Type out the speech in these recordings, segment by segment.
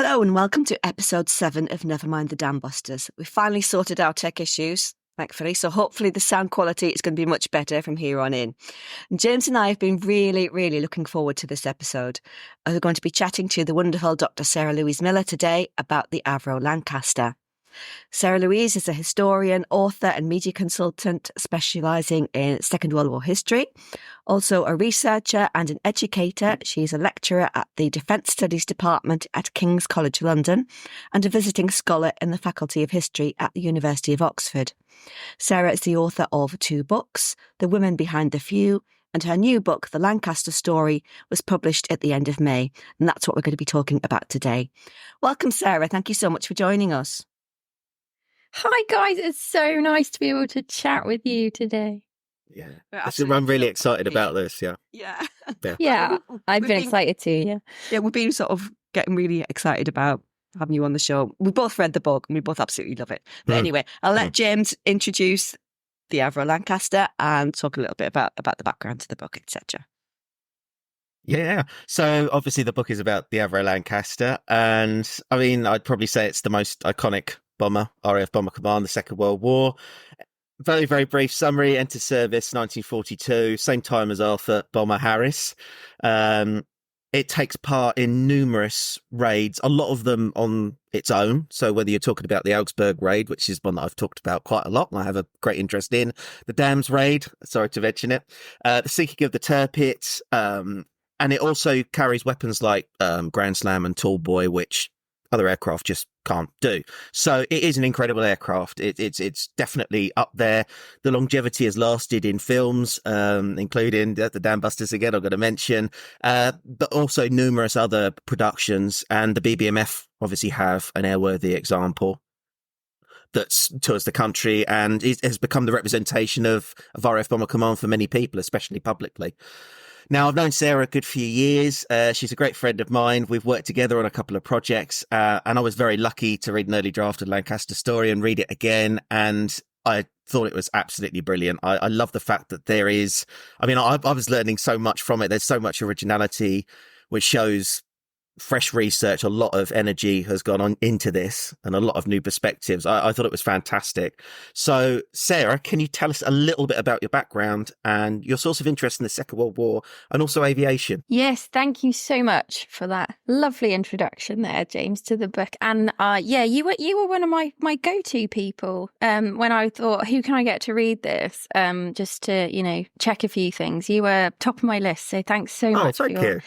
Hello and welcome to episode 7 of Never Mind the Dam Busters. We finally sorted our tech issues, thankfully, so hopefully the sound quality is going to be much better from here on in. And James and I have been really looking forward to this episode. We're going to be chatting to the wonderful Dr. Sarah-Louise Miller today about the Avro Lancaster. Sarah-Louise is a historian, author and media consultant specialising in Second World War history. Also a researcher and an educator. She's a lecturer at the Defence Studies Department at King's College London and a visiting scholar in the Faculty of History at the University of Oxford. Sarah is the author of 2 books, The Women Behind the Few, and her new book, The Lancaster Story, was published at the end of May. And that's what we're going to be talking about today. Welcome, Sarah. Thank you so much for joining us. Hi guys, it's so nice to be able to chat with you today. Yeah, I'm really excited about this. Yeah, I've been excited too. Yeah, we've been sort of getting really excited about having you on the show. We both read the book and we both absolutely love it. But anyway, I'll let James introduce the Avro Lancaster and talk a little bit about the background to the book, etc. Yeah, so obviously the book is about the Avro Lancaster, and I mean, I'd probably say it's the most iconic bomber, RAF Bomber Command, the Second World War. Very brief summary. Entered service 1942, same time as Arthur Bomber Harris. It takes part in numerous raids, a lot of them on its own. So whether you're talking about the Augsburg raid, which is one that I've talked about quite a lot and I have a great interest in, the Dams raid, sorry to mention it, the sinking of the Tirpitz, and it also carries weapons like Grand Slam and Tall Boy, which other aircraft just can't do. So it is an incredible aircraft. It's definitely up there. The longevity has lasted in films, including the Dam Busters again, I'm going to mention, but also numerous other productions. And the BBMF obviously have an airworthy example that tours the country and has become the representation of RAF Bomber Command for many people, especially publicly. Now, I've known Sarah a good few years. She's a great friend of mine. We've worked together on a couple of projects, and I was very lucky to read an early draft of Lancaster Story and read it again. And I thought it was absolutely brilliant. I love the fact that there is, I mean, I was learning so much from it. There's so much originality, which shows fresh research. A lot of energy has gone on into this and a lot of new perspectives. I thought it was fantastic. So, Sarah, can you tell us a little bit about your background and your source of interest in the Second World War and also aviation? Yes, thank you so much for that lovely introduction there, James, to the book. And you were one of my go-to people when I thought, who can I get to read this? Just to, check a few things. You were top of my list, so thanks so much. Thank you.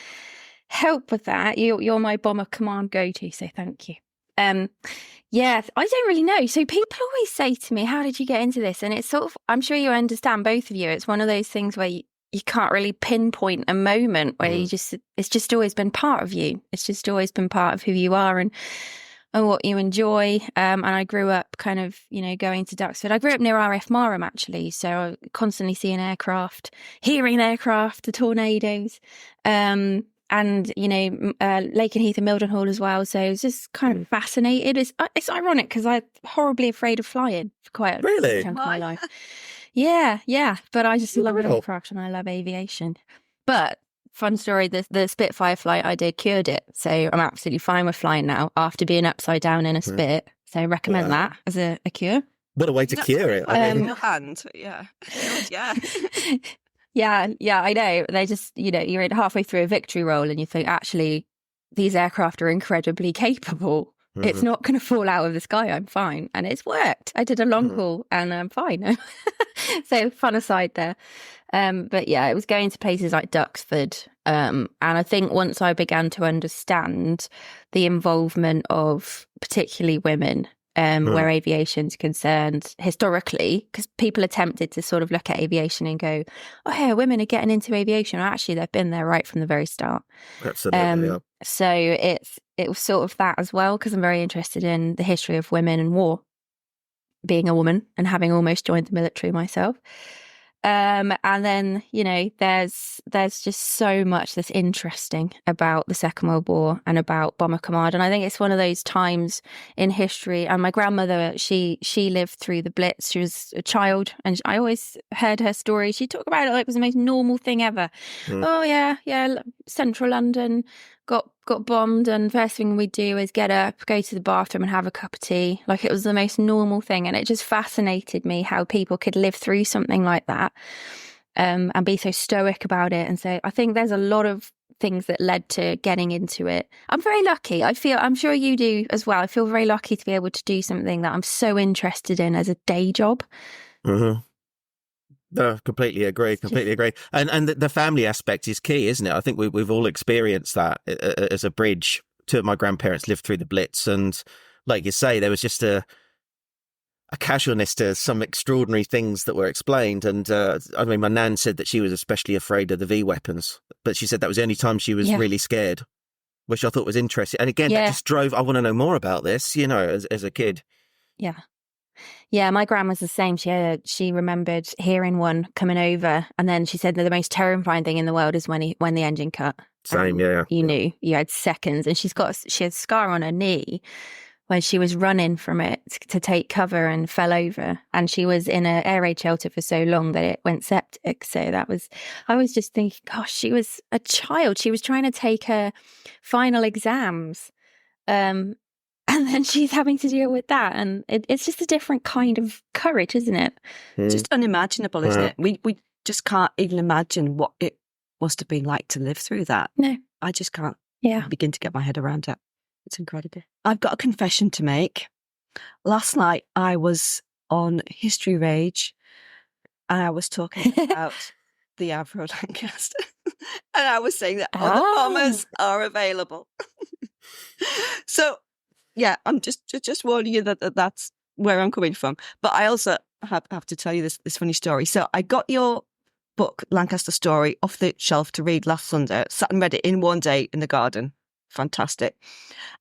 Help with that. You're my Bomber Command go-to, so thank you. I don't really know. So people always say to me, how did you get into this? And it's sort of, I'm sure you understand, both of you, it's one of those things where you can't really pinpoint a moment where it's just always been part of you. It's just always been part of who you are and what you enjoy. And I grew up kind of, going to Duxford. I grew up near RAF Marham, actually. So I constantly seeing aircraft, hearing aircraft, the tornadoes. And, Lake and Heath and Mildenhall as well. So I was just kind of fascinated. It's ironic because I'm horribly afraid of flying for quite a chunk of my life. Yeah. But I just love aircraft and I love aviation. But fun story, the Spitfire flight I did cured it. So I'm absolutely fine with flying now after being upside down in a Spit. So I recommend that as a cure. What a way to cure it. In your hand, yeah. Yeah. Yeah, I know. They just, you're halfway through a victory roll and you think, actually, these aircraft are incredibly capable. Mm-hmm. It's not going to fall out of the sky. I'm fine. And it's worked. I did a long haul and I'm fine. So fun aside there. But yeah, it was going to places like Duxford. And I think once I began to understand the involvement of particularly women, where aviation's concerned historically, because people attempted to sort of look at aviation and go, oh, yeah, women are getting into aviation. Well, actually, they've been there right from the very start. Absolutely, yeah. So it was sort of that as well, because I'm very interested in the history of women and war, being a woman and having almost joined the military myself. And then, there's just so much that's interesting about the Second World War and about Bomber Command. And I think it's one of those times in history. And my grandmother, she lived through the Blitz. She was a child and I always heard her story. She talked about it like it was the most normal thing ever. Oh, yeah, central London, got bombed, and first thing we'd do is get up, go to the bathroom and have a cup of tea. Like, it was the most normal thing. And it just fascinated me how people could live through something like that, and be so stoic about it. And so I think there's a lot of things that led to getting into it. I'm very lucky. I'm sure you do as well. I feel very lucky to be able to do something that I'm so interested in as a day job. Mm-hmm. No, completely agree. And the family aspect is key, isn't it? I think we've all experienced that as a bridge. Two of my grandparents lived through the Blitz, and like you say, there was just a casualness to some extraordinary things that were explained. And I mean, my nan said that she was especially afraid of the V weapons, but she said that was the only time she was really scared, which I thought was interesting. And again, that just drove, I want to know more about this, as a kid. Yeah. Yeah, my grandma's the same. She remembered hearing one coming over, and then she said that the most terrifying thing in the world is when the engine cut. Same, yeah. You knew you had seconds, and she had a scar on her knee where she was running from it to take cover and fell over, and she was in an air raid shelter for so long that it went septic. So I was just thinking, gosh, she was a child. She was trying to take her final exams. And then she's having to deal with that. And it's just a different kind of courage, isn't it? Just unimaginable, isn't it? We just can't even imagine what it must have been like to live through that. No. I just can't Yeah. begin to get my head around it. It's incredible. I've got a confession to make. Last night I was on History Rage and I was talking about the Avro Lancaster. And I was saying that other bombers are available. So, yeah, I'm just warning you that that's where I'm coming from. But I also have to tell you this funny story. So I got your book, Lancaster Story, off the shelf to read last Sunday. Sat and read it in one day in the garden. Fantastic.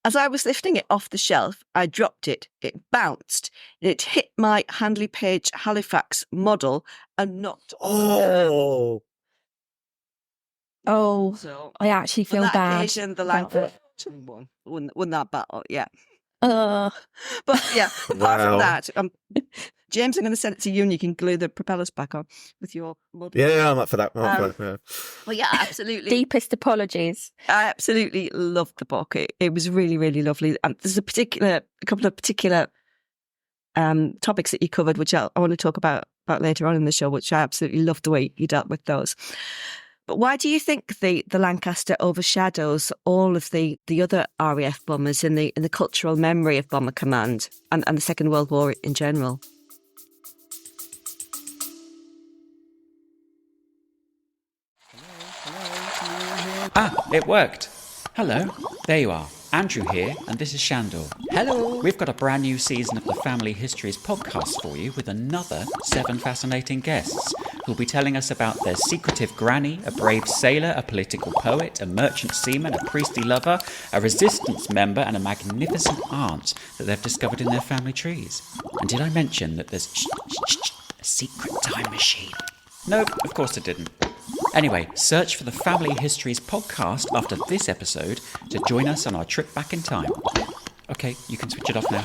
As I was lifting it off the shelf, I dropped it. It bounced. It hit my Handley Page Halifax model and knocked. Oh. So I actually feel on that bad. occasion, the Lancaster won that battle. Yeah. But yeah, apart from that, James, I'm going to send it to you, and you can glue the propellers back on with your model. Yeah, I'm up for that. Well, yeah, absolutely. Deepest apologies. I absolutely loved the book. It was really, really lovely. And there's a couple of particular topics that you covered, which I want to talk about later on in the show, which I absolutely loved the way you dealt with those. But why do you think the Lancaster overshadows all of the other RAF bombers in the cultural memory of Bomber Command and the Second World War in general? It worked. Hello, there you are. Andrew here, and this is Shandor. Hello. We've got a brand new season of the Family Histories podcast for you with another 7 fascinating guests who'll be telling us about their secretive granny, a brave sailor, a political poet, a merchant seaman, a priestly lover, a resistance member, and a magnificent aunt that they've discovered in their family trees. And did I mention that there's a secret time machine? No, of course I didn't. Anyway, search for the Family Histories podcast after this episode to join us on our trip back in time. Okay, you can switch it off now.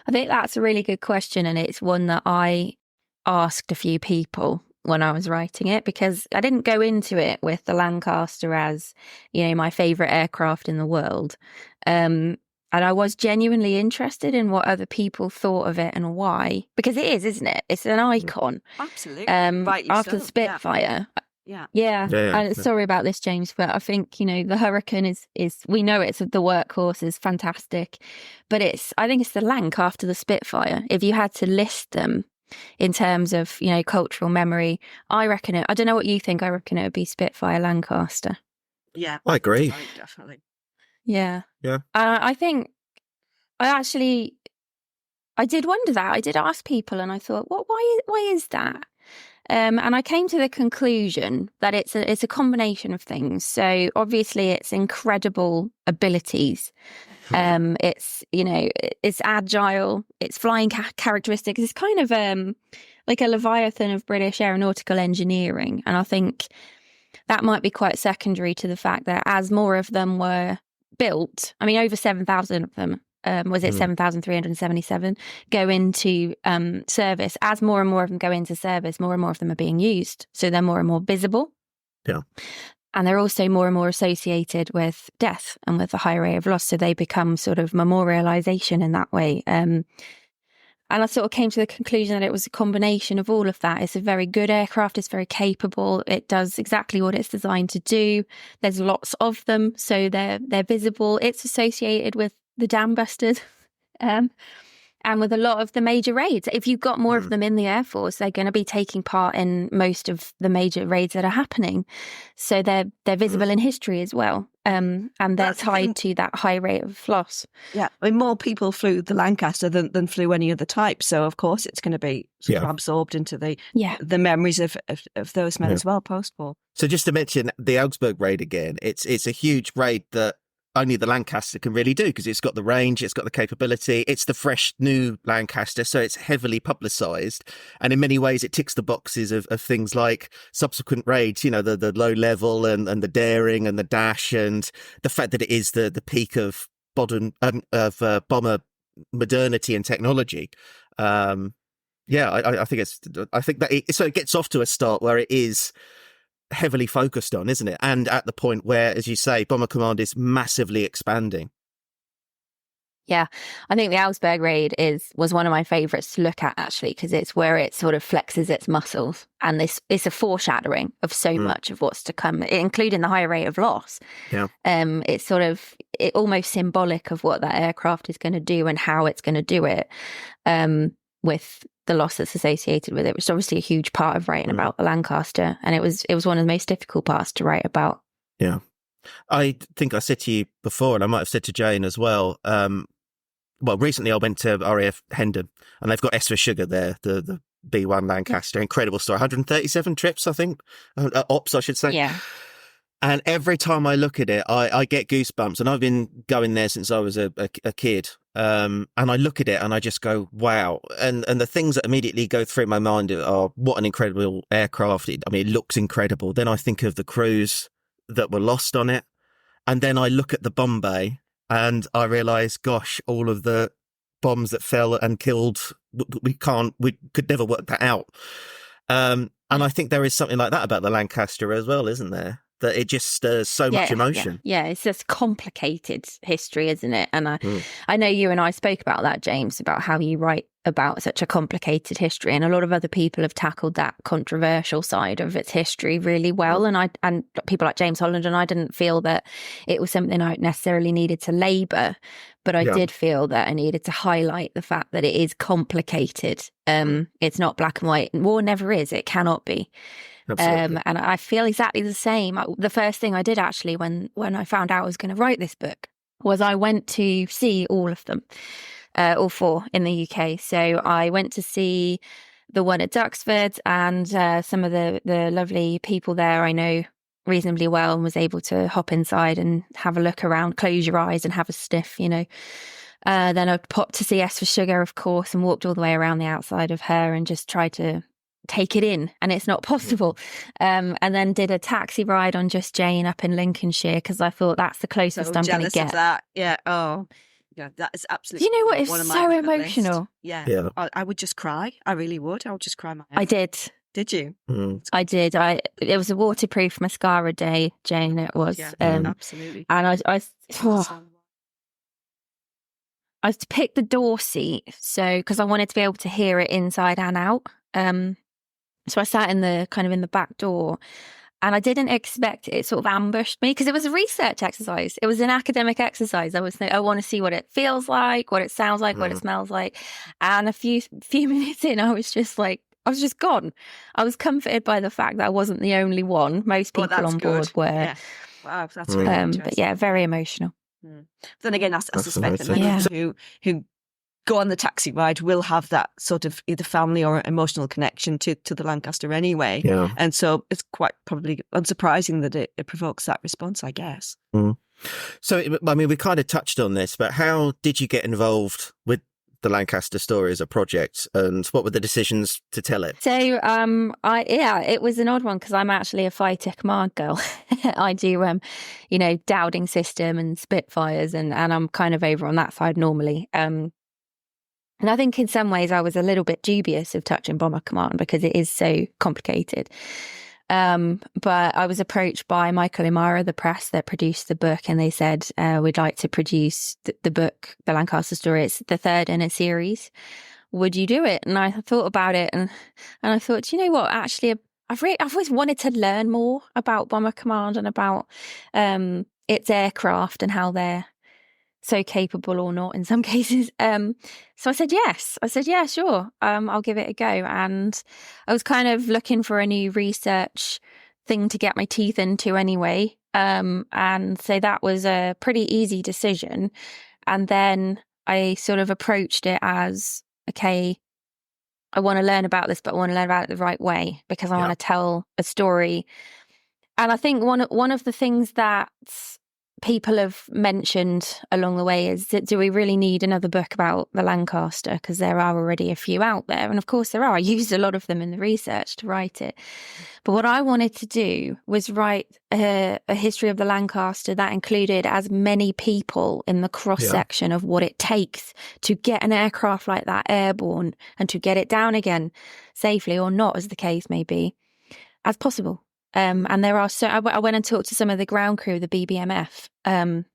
I think that's a really good question, and it's one that I asked a few people when I was writing it, because I didn't go into it with the Lancaster as, my favourite aircraft in the world. And I was genuinely interested in what other people thought of it and why, because it is, isn't it? It's an icon. Absolutely. After the Spitfire. Yeah. And sorry about this, James, but I think, the Hurricane is we know it's the workhorse, is fantastic, but I think it's the Lanc after the Spitfire. If you had to list them in terms of, cultural memory, I don't know what you think, I reckon it would be Spitfire, Lancaster. Yeah. I agree. Definitely. Yeah. Yeah. I think I did wonder that. I did ask people, and I thought, why is that? And I came to the conclusion that it's a combination of things. So obviously it's incredible abilities. It's agile, it's flying characteristics. It's kind of like a Leviathan of British aeronautical engineering. And I think that might be quite secondary to the fact that as more of them were built, over 7,000 of them was it 7,377, go into service. As more and more of them go into service, more and more of them are being used. So they're more and more visible. Yeah. And they're also more and more associated with death and with the high rate of loss. So they become sort of memorialization in that way. And I sort of came to the conclusion that it was a combination of all of that. It's a very good aircraft. It's very capable. It does exactly what it's designed to do. There's lots of them, so they're visible. It's associated with the dam busters and with a lot of the major raids. If you've got more of them in the Air Force, they're going to be taking part in most of the major raids that are happening. So they're visible in history as well. And they're tied to that high rate of loss. Yeah, I mean, more people flew the Lancaster than flew any other type. So, of course, it's going to be sort of absorbed into the memories of those men as well, post-war. So just to mention the Augsburg raid again, it's a huge raid that only the Lancaster can really do because it's got the range, it's got the capability, it's the fresh new Lancaster, so it's heavily publicised. And in many ways, it ticks the boxes of things like subsequent raids, you know, the low level and the daring and the dash and the fact that it is the peak of bomber modernity and technology. I think it gets off to a start where it is heavily focused on, isn't it? And at the point where, as you say, Bomber Command is massively expanding. Yeah, I think the Augsburg raid was one of my favourites to look at, actually, because it's where it sort of flexes its muscles, and it's a foreshadowing of so much of what's to come, including the high rate of loss. Yeah, it's almost symbolic of what that aircraft is going to do and how it's going to do it, with the loss that's associated with it, which is obviously a huge part of writing about the Lancaster, and it was one of the most difficult parts to write about. Yeah, I think I said to you before, and I might have said to Jane as well. Recently I went to RAF Hendon, and they've got S for Sugar there, the B1 Lancaster. Incredible story. 137 trips, I think, ops, I should say. Yeah. And every time I look at it, I get goosebumps. And I've been going there since I was a kid. And I look at it and I just go, wow. And the things that immediately go through my mind are, what an incredible aircraft. It looks incredible. Then I think of the crews that were lost on it. And then I look at the bomb bay and I realise, gosh, all of the bombs that fell and killed, we could never work that out. And I think there is something like that about the Lancaster as well, isn't there? That it just stirs so much emotion. Yeah, it's just complicated history, isn't it? And I know you and I spoke about that, James, about how you write about such a complicated history, and a lot of other people have tackled that controversial side of its history really well. And people like James Holland, and I didn't feel that it was something I necessarily needed to labour, but I did feel that I needed to highlight the fact that it is complicated. It's not black and white. War never is. It cannot be. And I feel exactly the same. The first thing I did, actually, when I found out I was going to write this book, was I went to see all of them, all four in the UK. So I went to see the one at Duxford, and some of the lovely people there I know reasonably well, and was able to hop inside and have a look around, close your eyes and have a sniff, you know. Then I popped to see S for Sugar, of course, and walked all the way around the outside of her and just tried to take it in, and it's not possible. And then did a taxi ride on Just Jane up in Lincolnshire, because I thought that's the closest I'm going to get. Of that. Yeah. Oh, yeah. That is absolutely. Do you know what is so emotional? Yeah. I would just cry. I really would. I would just cry my head. I did. Did you? I did. It was a waterproof mascara day, Jane. It was. Yeah, absolutely. And I picked the door seat, so because I wanted to be able to hear it inside and out. So I sat in the back door, and I didn't expect it. It sort of ambushed me, because it was a research exercise. It was an academic exercise. I want to see what it feels like, what it sounds like, what it smells like. And a few minutes in, I was just gone. I was comforted by the fact that I wasn't the only one. Most people on board were. Yeah. Wow, that's really interesting. But yeah, very emotional. Then again, I suspect that many who go on the taxi ride will have that sort of either family or emotional connection to the Lancaster anyway. Yeah. And so it's quite probably unsurprising that it provokes that response, I guess. So, we kind of touched on this, but how did you get involved with the Lancaster story as a project, and what were the decisions to tell it? So, it was an odd one because I'm actually a fighter command girl. I do, dowding system and Spitfires, and I'm kind of over on that side normally. And I think in some ways I was a little bit dubious of touching Bomber Command because it is so complicated. But I was approached by Michael Imara, the press that produced the book, and they said, we'd like to produce the book, The Lancaster Story. It's the third in a series. Would you do it? And I thought about it, and I thought, you know what, actually, I've always wanted to learn more about Bomber Command and about its aircraft and how they're so capable or not in some cases. So I said yes. I said, yeah, sure. I'll give it a go. And I was kind of looking for a new research thing to get my teeth into anyway. And so that was a pretty easy decision. And then I sort of approached it as, okay, I want to learn about this, but I want to learn about it the right way because I want to tell a story. And I think one of the things that people have mentioned along the way is that, do we really need another book about the Lancaster? Because there are already a few out there. And of course there are. I used a lot of them in the research to write it. But what I wanted to do was write a history of the Lancaster that included as many people in the cross-section of what it takes to get an aircraft like that airborne and to get it down again safely, or not, as the case may be, as possible. And there are I went and talked to some of the ground crew, the BBMF, and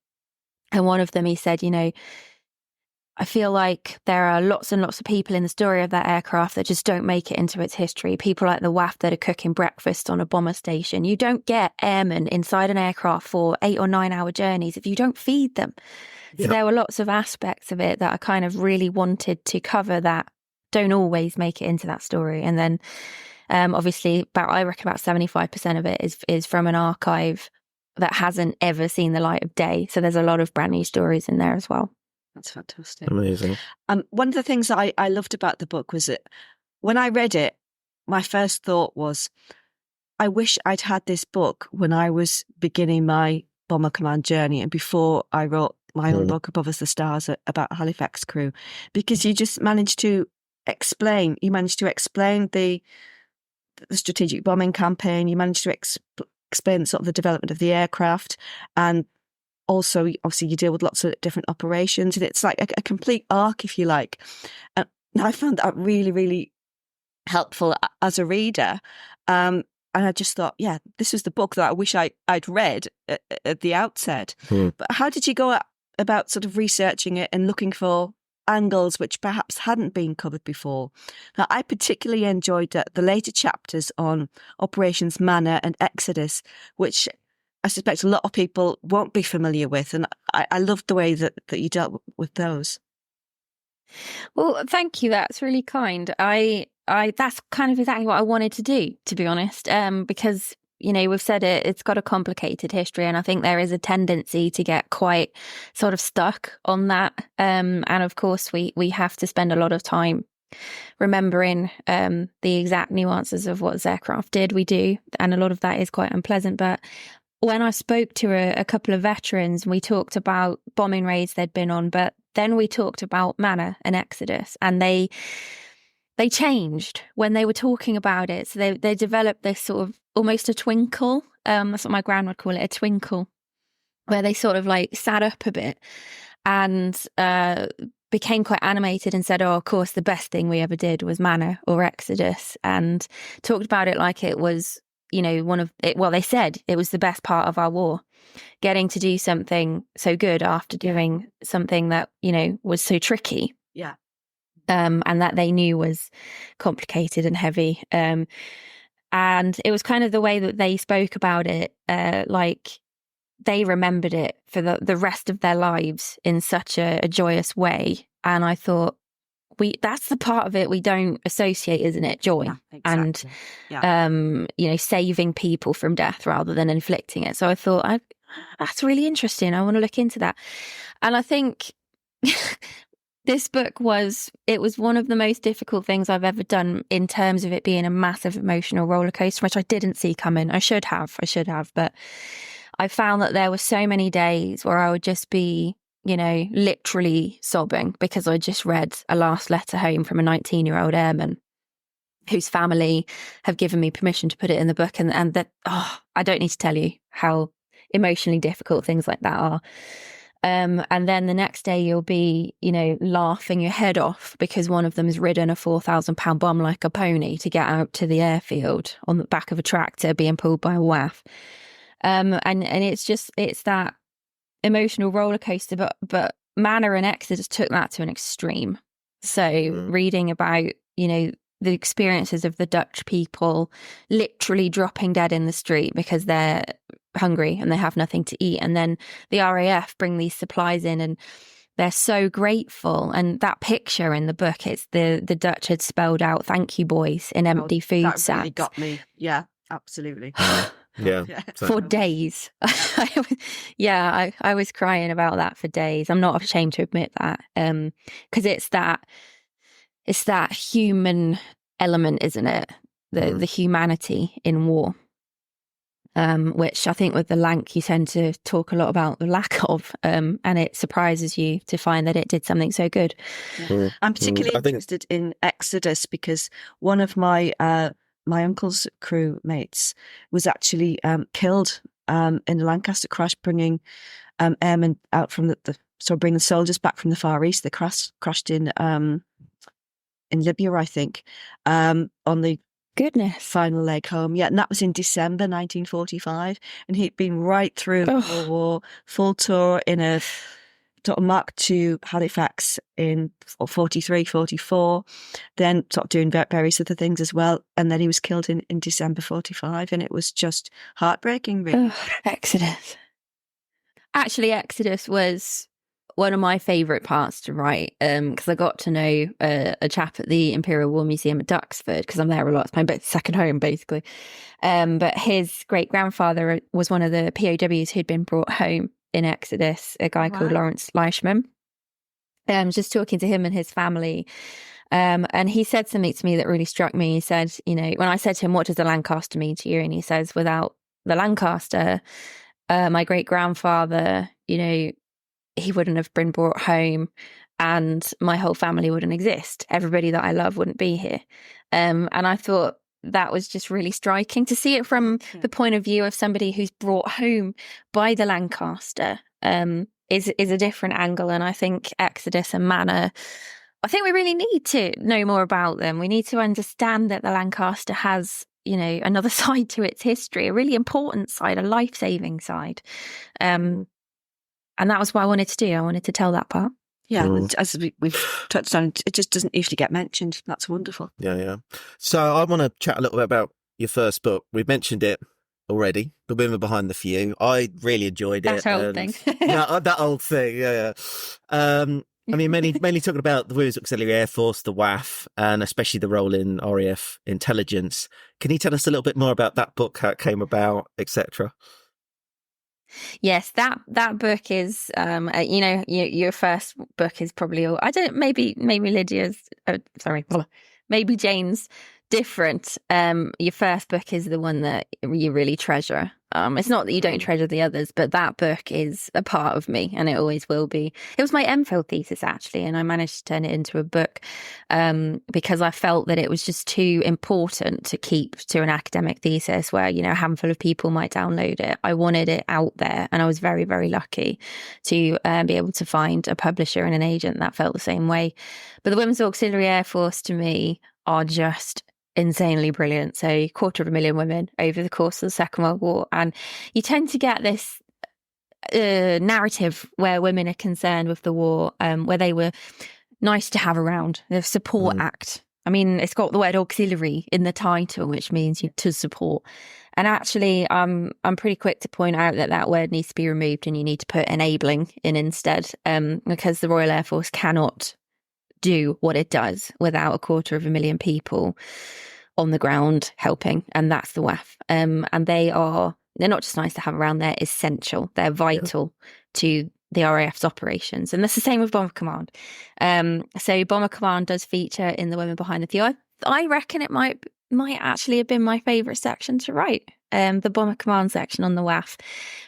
one of them, he said, I feel like there are lots and lots of people in the story of that aircraft that just don't make it into its history. People like the WAAF that are cooking breakfast on a bomber station. You don't get airmen inside an aircraft for 8 or 9 hour journeys if you don't feed them. So there were lots of aspects of it that I kind of really wanted to cover that don't always make it into that story. And then obviously, I reckon about 75% of it is from an archive that hasn't ever seen the light of day. So there's a lot of brand new stories in there as well. That's fantastic. Amazing. One of the things I loved about the book was that when I read it, my first thought was, I wish I'd had this book when I was beginning my Bomber Command journey and before I wrote my own book, Above Us the Stars, about Halifax crew, because you just managed to explain the strategic bombing campaign. You managed to explain sort of the development of the aircraft, and also obviously you deal with lots of different operations, and it's like a complete arc, if you like. And I found that really, really helpful as a reader. And I just thought, yeah, this was the book that I wish I'd read at the outset. But how did you go about sort of researching it and looking for angles which perhaps hadn't been covered before? Now, I particularly enjoyed the later chapters on Operations MANNA and EXODUS, which I suspect a lot of people won't be familiar with, and I loved the way that you dealt with those. Well, thank you. That's really kind. I that's kind of exactly what I wanted to do, to be honest, because we've said it's got a complicated history, and I think there is a tendency to get quite sort of stuck on that. And of course, we have to spend a lot of time remembering the exact nuances of what this aircraft did. We do, and a lot of that is quite unpleasant. But when I spoke to a couple of veterans, we talked about bombing raids they'd been on, but then we talked about MANNA and EXODUS, and they changed when they were talking about it. So they developed this sort of almost a twinkle. That's what my gran would call it, a twinkle, where they sort of like sat up a bit and became quite animated and said, oh, of course, the best thing we ever did was MANNA or EXODUS, and talked about it like it was, they said it was the best part of our war, getting to do something so good after doing something that, was so tricky. Yeah. And that they knew was complicated and heavy. And it was kind of the way that they spoke about it, like they remembered it for the rest of their lives in such a joyous way. And I thought, that's the part of it we don't associate, isn't it? Joy. Yeah, exactly. And, saving people from death rather than inflicting it. So I thought, that's really interesting. I want to look into that. And I think this book was one of the most difficult things I've ever done in terms of it being a massive emotional roller coaster, which I didn't see coming. I should have, but I found that there were so many days where I would just be literally sobbing because I just read a last letter home from a 19-year-old airman whose family have given me permission to put it in the book. And that, I don't need to tell you how emotionally difficult things like that are. And then the next day you'll be, laughing your head off because one of them has ridden a 4,000-pound bomb like a pony to get out to the airfield on the back of a tractor being pulled by a WAAF. And it's that emotional roller coaster, but MANNA and EXODUS took that to an extreme. So reading about, the experiences of the Dutch people literally dropping dead in the street because they're hungry and they have nothing to eat. And then the RAF bring these supplies in and they're so grateful. And that picture in the book, it's the Dutch had spelled out, "Thank you, boys," in empty food sacks. That really got me. Yeah, absolutely. Yeah. For days. I was crying about that for days. I'm not ashamed to admit that. Because it's that human element, isn't it? The humanity in war. Which I think with the Lanc you tend to talk a lot about the lack of, and it surprises you to find that it did something so good. Yeah. I'm particularly interested in EXODUS because one of my uncle's crew mates was actually killed in the Lancaster crash, bringing airmen out from bringing the soldiers back from the Far East. They crashed in Libya, I think, on the final leg home. Yeah, and that was in December 1945, and he'd been right through the World War, full tour in a sort of Mark II Halifax in 43, 44, then sort of doing various other things as well. And then he was killed in December 45, and it was just heartbreaking, really. EXODUS. Actually, EXODUS was one of my favourite parts to write because I got to know a chap at the Imperial War Museum at Duxford because I'm there a lot. It's my second home, basically. But his great-grandfather was one of the POWs who'd been brought home in EXODUS, a guy called Lawrence Leishman. Just talking to him and his family. And he said something to me that really struck me. He said, when I said to him, "What does the Lancaster mean to you?" And he says, "Without the Lancaster, my great-grandfather, he wouldn't have been brought home and my whole family wouldn't exist. Everybody that I love wouldn't be here." And I thought that was just really striking to see it from the point of view of somebody who's brought home by the Lancaster is a different angle. And I think EXODUS and MANNA, I think we really need to know more about them. We need to understand that the Lancaster has, another side to its history, a really important side, a life-saving side. And that was what I wanted to do. I wanted to tell that part. Yeah, as we've touched on, it just doesn't usually get mentioned. That's wonderful. Yeah. So I want to chat a little bit about your first book. We've mentioned it already, The Women Behind the Few. I really enjoyed it. That old thing. That old thing, yeah. I mean, mainly talking about the Women's Auxiliary Air Force, the WAAF, and especially the role in RAF intelligence. Can you tell us a little bit more about that book, how it came about, etc.? Yes, that book is, your first book is probably, maybe Lydia's, maybe Jane's different. Your first book is the one that you really treasure. It's not that you don't treasure the others, but that book is a part of me and it always will be. It was my MPhil thesis, actually, and I managed to turn it into a book because I felt that it was just too important to keep to an academic thesis where, a handful of people might download it. I wanted it out there, and I was very, very lucky to be able to find a publisher and an agent that felt the same way. But the Women's Auxiliary Air Force, to me, are just insanely brilliant. So 250,000 women over the course of the Second World War, and you tend to get this narrative where women are concerned with the war, where they were nice to have around, the support act. I mean, it's got the word auxiliary in the title, which means to support. And actually, I'm pretty quick to point out that word needs to be removed and you need to put enabling in instead, because the Royal Air Force cannot do what it does without 250,000 people on the ground helping, and that's the WAAF. And they're not just nice to have around, they're essential. They're vital to the RAF's operations. And that's the same with Bomber Command. So Bomber Command does feature in The Women Behind the Few. I reckon it might actually have been my favourite section to write, the Bomber Command section on the WAAF,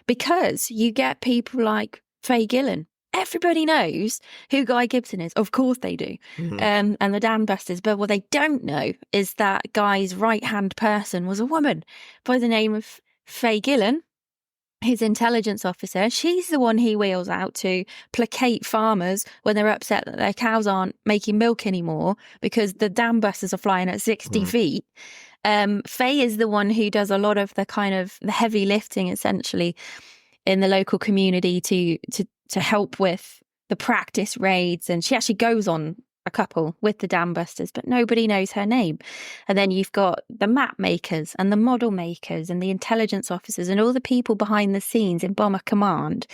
because you get people like Faye Gillen. everybody knows who Guy Gibson is. Of course they do. And the Dam Busters. But what they don't know is that Guy's right-hand person was a woman by the name of Faye Gillan, his intelligence officer. She's the one he wheels out to placate farmers when they're upset that their cows aren't making milk anymore because the dam busters are flying at 60 feet. Faye is the one who does a lot of the kind of the heavy lifting, essentially, in the local community to help with the practice raids. And she actually goes on a couple with the dam busters, but nobody knows her name. And then you've got the map makers and the model makers and the intelligence officers and all the people behind the scenes in Bomber Command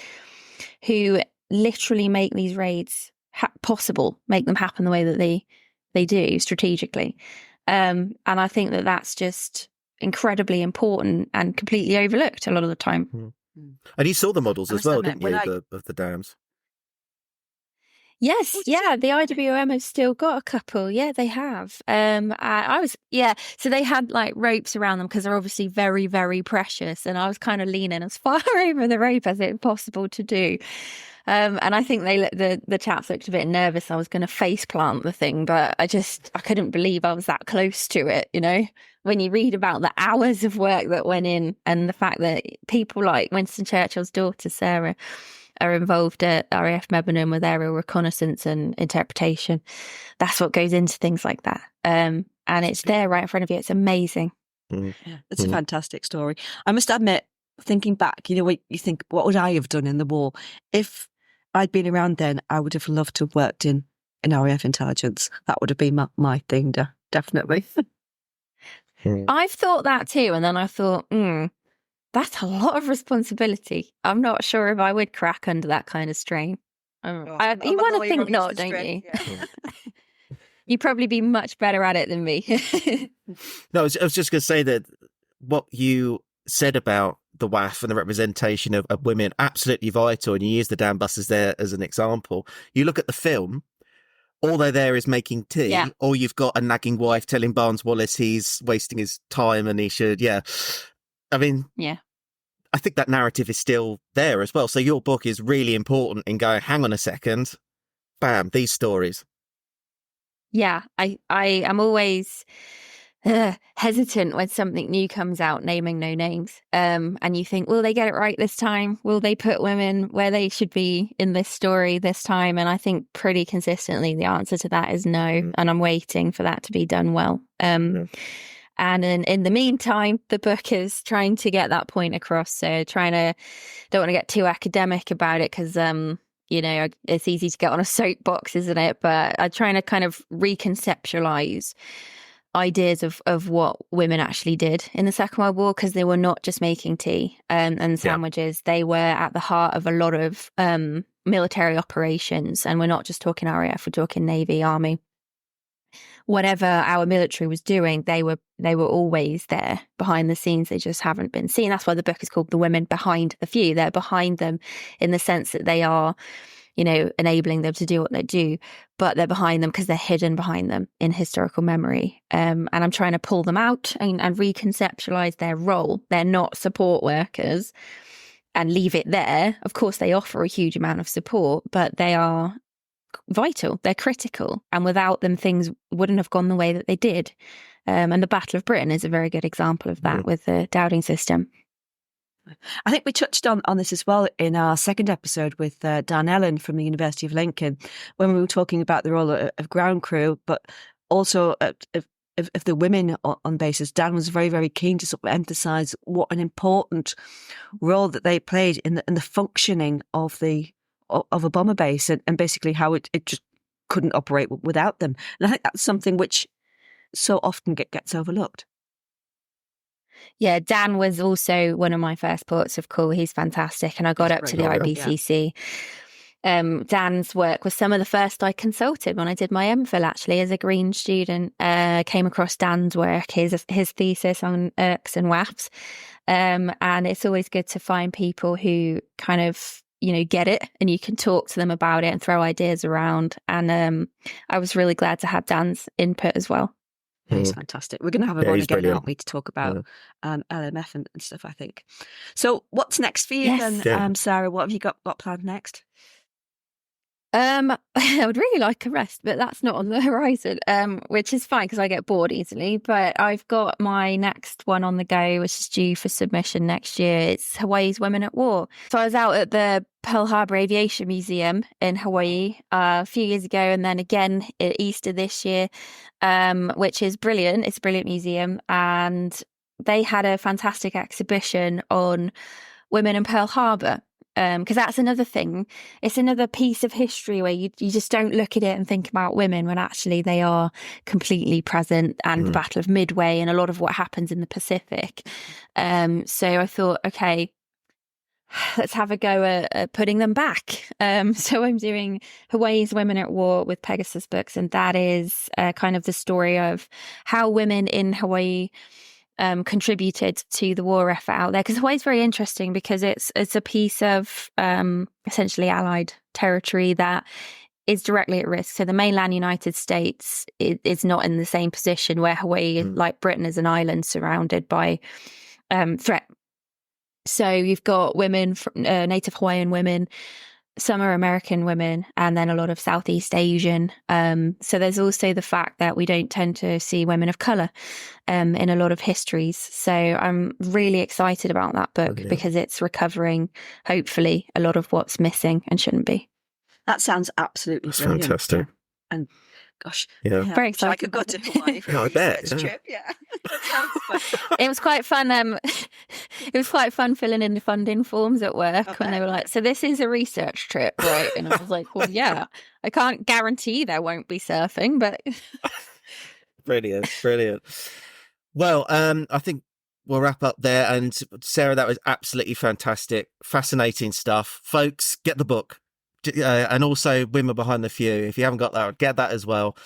who literally make these raids possible, make them happen the way that they do strategically. And I think that that's just incredibly important and completely overlooked a lot of the time. And you saw the models as well, didn't you, of the dams? Yes, yeah, the IWM have still got a couple. Yeah, they have. So they had like ropes around them because they're obviously very, very precious. And I was kind of leaning as far over the rope as it's possible to do. And I think the chaps looked a bit nervous. I was going to face plant the thing, but I couldn't believe I was that close to it, you know? When you read about the hours of work that went in and the fact that people like Winston Churchill's daughter, Sarah, are involved at RAF Bomber with aerial reconnaissance and interpretation. That's what goes into things like that. And it's there right in front of you. It's amazing. Yeah, it's a fantastic story. I must admit, thinking back, you know, you think, what would I have done in the war? If I'd been around then, I would have loved to have worked in RAF intelligence. That would have been my thing, definitely. I've thought that too. And then I thought, that's a lot of responsibility. I'm not sure if I would crack under that kind of strain. You want to think not, don't you? Yeah. You'd probably be much better at it than me. No, I was just going to say that what you said about the WAAF and the representation of women, absolutely vital. And you use the dam busters there as an example. You look at the film, all they're there is making tea, or you've got a nagging wife telling Barnes Wallace he's wasting his time and he should, I mean, I think that narrative is still there as well. So your book is really important in going, hang on a second, bam, these stories. Yeah, I am always hesitant when something new comes out, naming no names. And you think, will they get it right this time? Will they put women where they should be in this story this time? And I think pretty consistently the answer to that is no. And I'm waiting for that to be done well. And in the meantime, the book is trying to get that point across. So don't want to get too academic about it because, it's easy to get on a soapbox, isn't it? But I'm trying to kind of reconceptualize ideas of what women actually did in the Second World War, because they were not just making tea and sandwiches. They were at the heart of a lot of military operations. And we're not just talking RAF, we're talking Navy, Army. Whatever our military was doing, they were always there behind the scenes. They just haven't been seen. That's why the book is called The Women Behind the Few. They're behind them in the sense that they are, enabling them to do what they do, but they're behind them because they're hidden behind them in historical memory. And I'm trying to pull them out and reconceptualize their role. They're not support workers and leave it there. Of course, they offer a huge amount of support, but they are vital, they're critical, and without them things wouldn't have gone the way that they did. And the Battle of Britain is a very good example of that with the Dowding system. I think we touched on this as well in our second episode with Dan Ellen from the University of Lincoln, when we were talking about the role of ground crew, but also of the women on bases. Dan was very, very keen to sort of emphasise what an important role that they played in the functioning of a bomber base and basically how it just couldn't operate without them. And I think that's something which so often gets overlooked. Yeah, Dan was also one of my first ports of call. He's fantastic. And I got up to the IBCC. Dan's work was some of the first I consulted when I did my MPhil, actually, as a green student. Came across Dan's work, his thesis on ERCs and WAAFs. And it's always good to find people who kind of, get it, and you can talk to them about it and throw ideas around. And I was really glad to have Dan's input as well. He's fantastic. We're going to have him on again, aren't we, to talk about LMF and stuff, I think. So what's next for you then, Sarah? What have you got planned next? I would really like a rest, but that's not on the horizon, which is fine because I get bored easily. But I've got my next one on the go, which is due for submission next year. It's Hawaii's Women at War. So I was out at the Pearl Harbor Aviation Museum in Hawaii a few years ago, and then again at Easter this year, which is brilliant. It's a brilliant museum, and they had a fantastic exhibition on women in Pearl Harbor. Because that's another thing. It's another piece of history where you just don't look at it and think about women when actually they are completely present, and the Battle of Midway and a lot of what happens in the Pacific. So I thought, okay, let's have a go at putting them back. So I'm doing Hawaii's Women at War with Pegasus Books, and that is kind of the story of how women in Hawaii contributed to the war effort out there, because Hawaii is very interesting because it's a piece of essentially Allied territory that is directly at risk. So the mainland United States is not in the same position where Hawaii, like Britain, is an island surrounded by threat. So you've got women, Native Hawaiian women, some are American women, and then a lot of Southeast Asian. So there's also the fact that we don't tend to see women of colour in a lot of histories. So I'm really excited about that book because it's recovering, hopefully, a lot of what's missing and shouldn't be. That sounds absolutely brilliant. Fantastic. And gosh, very excited. I could go to Hawaii for a research trip. Yeah, that sounds fun. It was quite fun. It was quite fun filling in the funding forms at work when they were like, "So this is a research trip, right?" And I was like, "Well, yeah, I can't guarantee there won't be surfing, but." Brilliant. Well, I think we'll wrap up there. And Sarah, that was absolutely fantastic, fascinating stuff. Folks, get the book. And also Women Behind the Few. If you haven't got that, get that as well.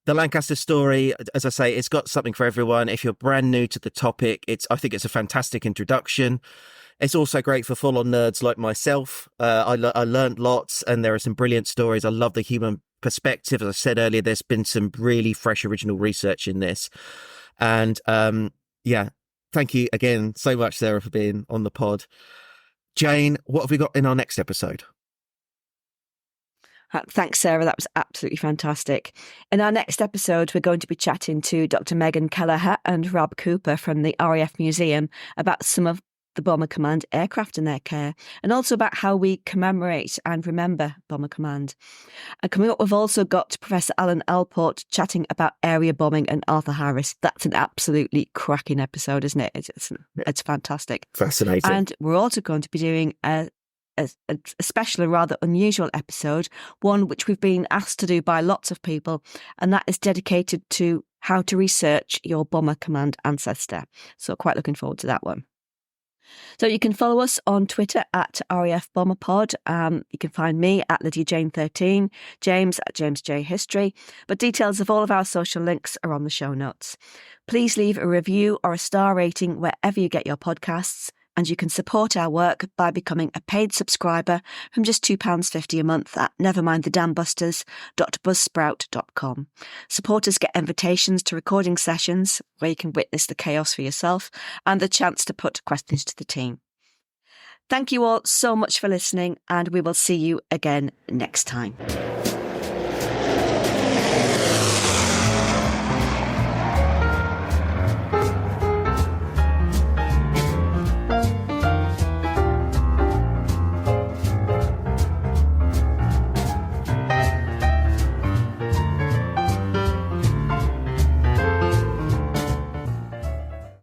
The Lancaster story, as I say, it's got something for everyone. If you're brand new to the topic, I think it's a fantastic introduction. It's also great for full-on nerds like myself. I learned lots, and there are some brilliant stories. I love the human perspective. As I said earlier, there's been some really fresh original research in this. And thank you again so much, Sarah, for being on the pod. Jane, what have we got in our next episode? Thanks, Sarah. That was absolutely fantastic. In our next episode, we're going to be chatting to Dr. Megan Kelleher and Rob Cooper from the RAF Museum about some of the Bomber Command aircraft and their care, and also about how we commemorate and remember Bomber Command. And coming up, we've also got Professor Alan Alport chatting about area bombing and Arthur Harris. That's an absolutely cracking episode, isn't it? It's fantastic. Fascinating. And we're also going to be doing a special, rather unusual episode, one which we've been asked to do by lots of people, and that is dedicated to how to research your Bomber Command ancestor. So quite looking forward to that one. So you can follow us on Twitter at RAF Bomber Pod. You can find me at LydiaJane13, James at James J History, but details of all of our social links are on the show notes. Please leave a review or a star rating wherever you get your podcasts, and you can support our work by becoming a paid subscriber from just £2.50 a month at nevermindthedambusters.buzzsprout.com. Supporters get invitations to recording sessions where you can witness the chaos for yourself and the chance to put questions to the team. Thank you all so much for listening, and we will see you again next time.